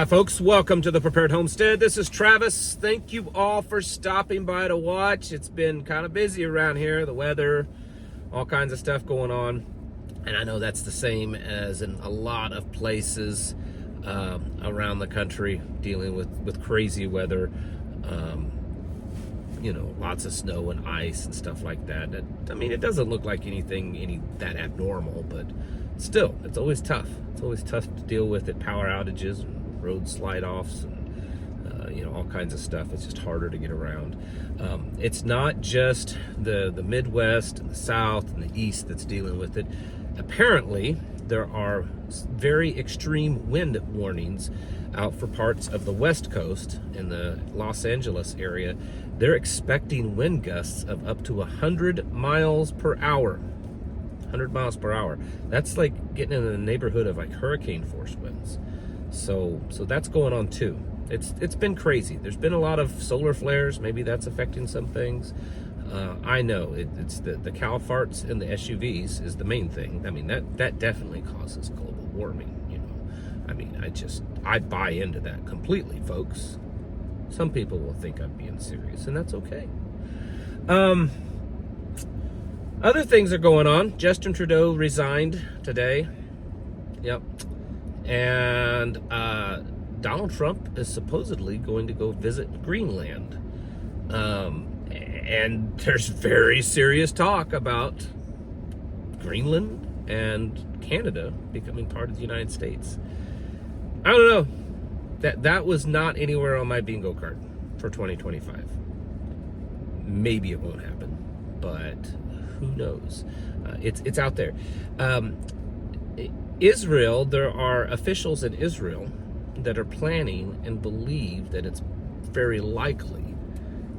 Hi folks, welcome to the Prepared Homestead. This is Travis. Thank you all for stopping by to watch. It's been kind of busy around here, the weather, all kinds of stuff going on. And I know that's the same as in a lot of places around the country dealing with crazy weather. You know, lots of snow and ice and stuff like that. I mean, it doesn't look like anything that abnormal, but still, it's always tough. It's always tough to deal with it. Power outages and road slide-offs and you know, all kinds of stuff. It's just harder to get around. It's not just the Midwest and the South and the East that's dealing with it. Apparently, there are very extreme wind warnings out for parts of the West Coast in the Los Angeles area. They're expecting wind gusts of up to 100 miles per hour. 100 miles per hour. That's like getting in the neighborhood of like hurricane force winds. So that's going on too. It's been crazy. There's been a lot of solar flares. Maybe that's affecting some things. I know it's the cow farts and the SUVs is the main thing. I mean, that definitely causes global warming, you know. I mean, I buy into that completely, folks. Some people will think I'm being serious, and that's okay. Other things are going on. Justin Trudeau resigned today. Yep. And Donald Trump is supposedly going to go visit Greenland. And there's very serious talk about Greenland and Canada becoming part of the United States. I don't know. That was not anywhere on my bingo card for 2025. Maybe it won't happen, but who knows? It's out there. Israel, there are officials in Israel that are planning and believe that it's very likely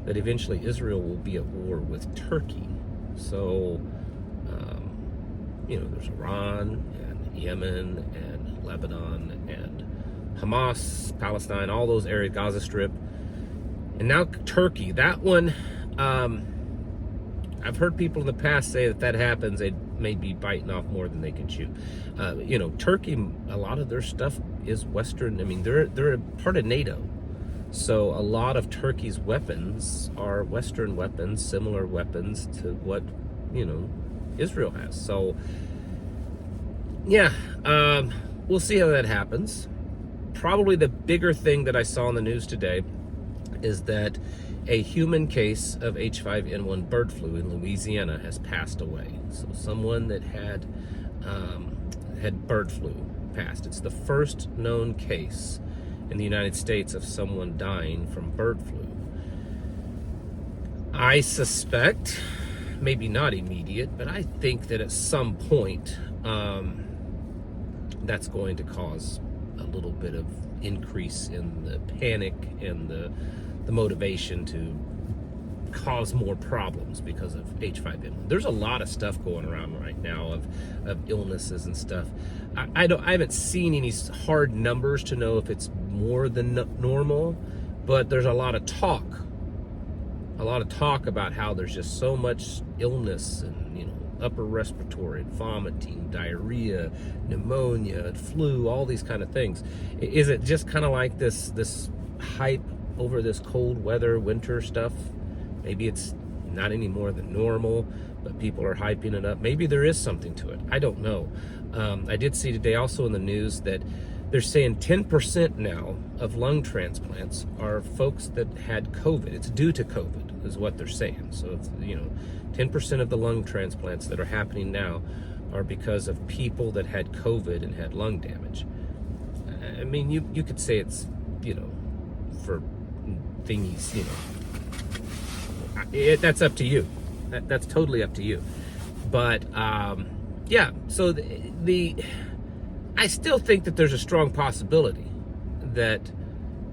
that eventually Israel will be at war with Turkey. So, you know, there's Iran and Yemen and Lebanon and Hamas, Palestine, all those areas, Gaza Strip. And now Turkey, that one, I've heard people in the past say that happens, they may be biting off more than they can chew. You know, Turkey, a lot of their stuff is Western. I mean, they're a part of NATO. So a lot of Turkey's weapons are Western weapons, similar weapons to what, you know, Israel has. So, yeah, we'll see how that happens. Probably the bigger thing that I saw in the news today is that a human case of H5N1 bird flu in Louisiana has passed away. So someone that had bird flu passed. It's the first known case in the United States of someone dying from bird flu. I suspect, maybe not immediate, but I think that at some point that's going to cause a little bit of increase in the panic and the motivation to cause more problems because of H5N1. There's a lot of stuff going around right now of illnesses and stuff. I haven't seen any hard numbers to know if it's more than normal, but there's a lot of talk about how there's just so much illness and, you know, upper respiratory, vomiting, diarrhea, pneumonia, flu, all these kind of things. Is it just kind of like this hype over this cold weather, winter stuff? Maybe it's not any more than normal, but people are hyping it up. Maybe there is something to it. I don't know. I did see today also in the news that they're saying 10% now of lung transplants are folks that had COVID. It's due to COVID, is what they're saying. So, it's, you know, 10% of the lung transplants that are happening now are because of people that had COVID and had lung damage. I mean, you could say it's, you know, for thingies, you know, that's up to you. That's totally up to you. But yeah, so I still think that there's a strong possibility that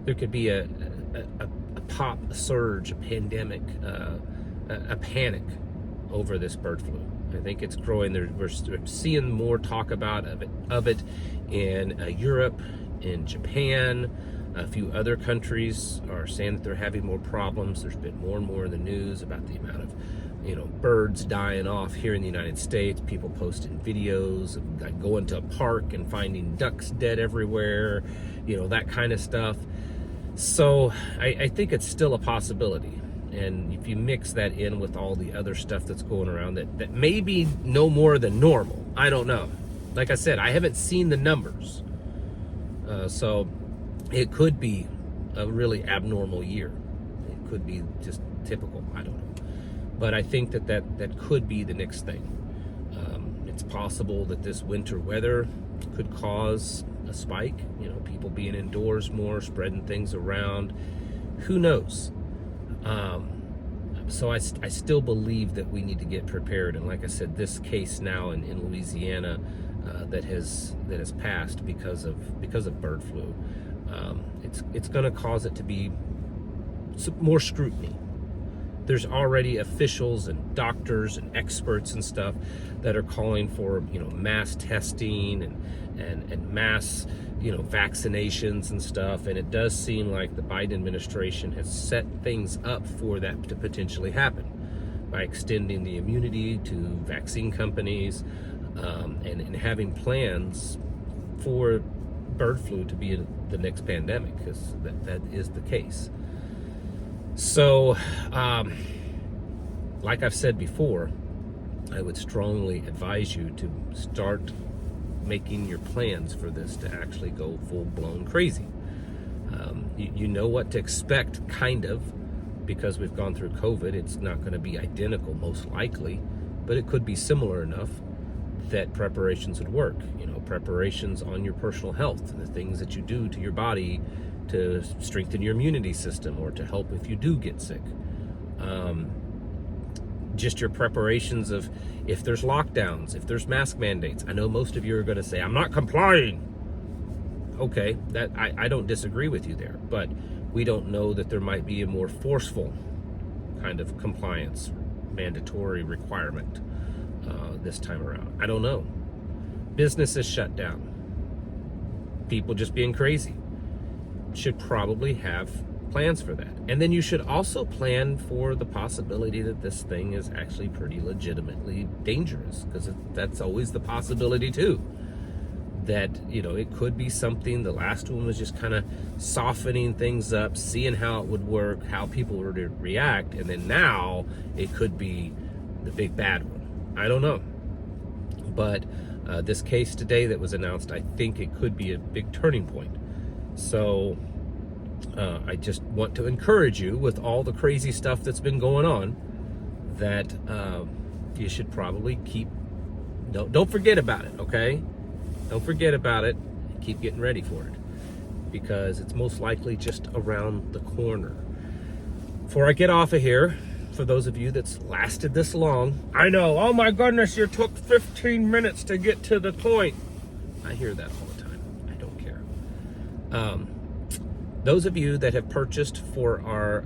there could be a pop, a surge, a pandemic, a panic over this bird flu. I think it's growing. We're seeing more talk of it in Europe, in Japan. A few other countries are saying that they're having more problems. There's been more and more in the news about the amount of, birds dying off here in the United States. People posting videos of like going to a park and finding ducks dead everywhere, that kind of stuff. So I think it's still a possibility. And if you mix that in with all the other stuff that's going around that may be no more than normal, I don't know. Like I said, I haven't seen the numbers. So it could be a really abnormal year. It could be just typical, I don't know. But I think that could be the next thing. It's possible that this winter weather could cause a spike, people being indoors more, spreading things around. Who knows? So I still believe that we need to get prepared. And like I said, this case now in Louisiana that has passed because of bird flu, it's going to cause it to be more scrutiny. There's already officials and doctors and experts and stuff that are calling for mass testing and mass vaccinations and stuff, and it does seem like the Biden administration has set things up for that to potentially happen by extending the immunity to vaccine companies, and having plans for bird flu to be the next pandemic, because that is the case. So like I've said before, I would strongly advise you to start making your plans for this to actually go full-blown crazy. You know what to expect, kind of, because we've gone through COVID. It's not going to be identical, most likely, but it could be similar enough that preparations would work. Preparations on your personal health and the things that you do to your body to strengthen your immunity system or to help if you do get sick. Just your preparations of if there's lockdowns, if there's mask mandates. I know most of you are going to say, I'm not complying. Okay, that I don't disagree with you there, but we don't know that there might be a more forceful kind of compliance mandatory requirement this time around. I don't know. Businesses shut down. People just being crazy. Should probably have plans for that. And then you should also plan for the possibility that this thing is actually pretty legitimately dangerous, because that's always the possibility too. That, it could be something, the last one was just kind of softening things up, seeing how it would work, how people would react, and then now it could be the big bad one. I don't know. But this case today that was announced, I think it could be a big turning point. So I just want to encourage you, with all the crazy stuff that's been going on, that you should probably don't forget about it, okay? Don't forget about it. Keep getting ready for it, because it's most likely just around the corner. Before I get off of here, for those of you that's lasted this long, I know, oh my goodness, you took 15 minutes to get to the point. I hear that all the time. I don't care. Those of you that have purchased for our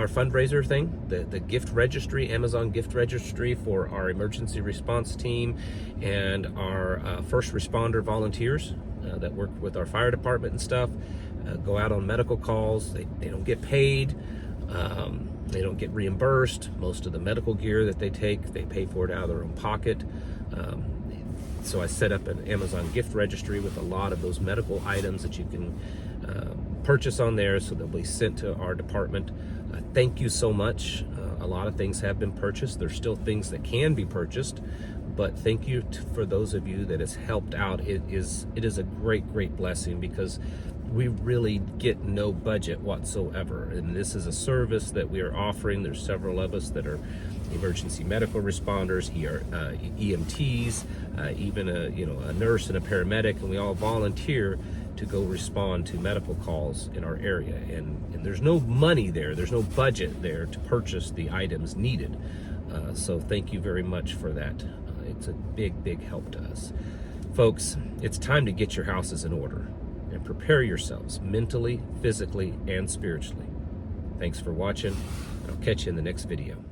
fundraiser thing, the gift registry, Amazon gift registry for our emergency response team and our first responder volunteers that work with our fire department and stuff, go out on medical calls. They don't get paid. They don't get reimbursed. Most of the medical gear that they take, they pay for it out of their own pocket. So I set up an Amazon gift registry with a lot of those medical items that you can purchase on there, so they'll be sent to our department. Thank you so much. A lot of things have been purchased. There's still things that can be purchased, but thank you for those of you that has helped out. It is a great blessing, because we really get no budget whatsoever, and this is a service that we are offering. There's several of us that are emergency medical responders, EMTs, even a nurse and a paramedic, and we all volunteer to go respond to medical calls in our area, and there's no money there, there's no budget there to purchase the items needed. So thank you very much for that. It's a big help to us. Folks, it's time to get your houses in order and prepare yourselves mentally, physically, and spiritually. Thanks for watching, and I'll catch you in the next video.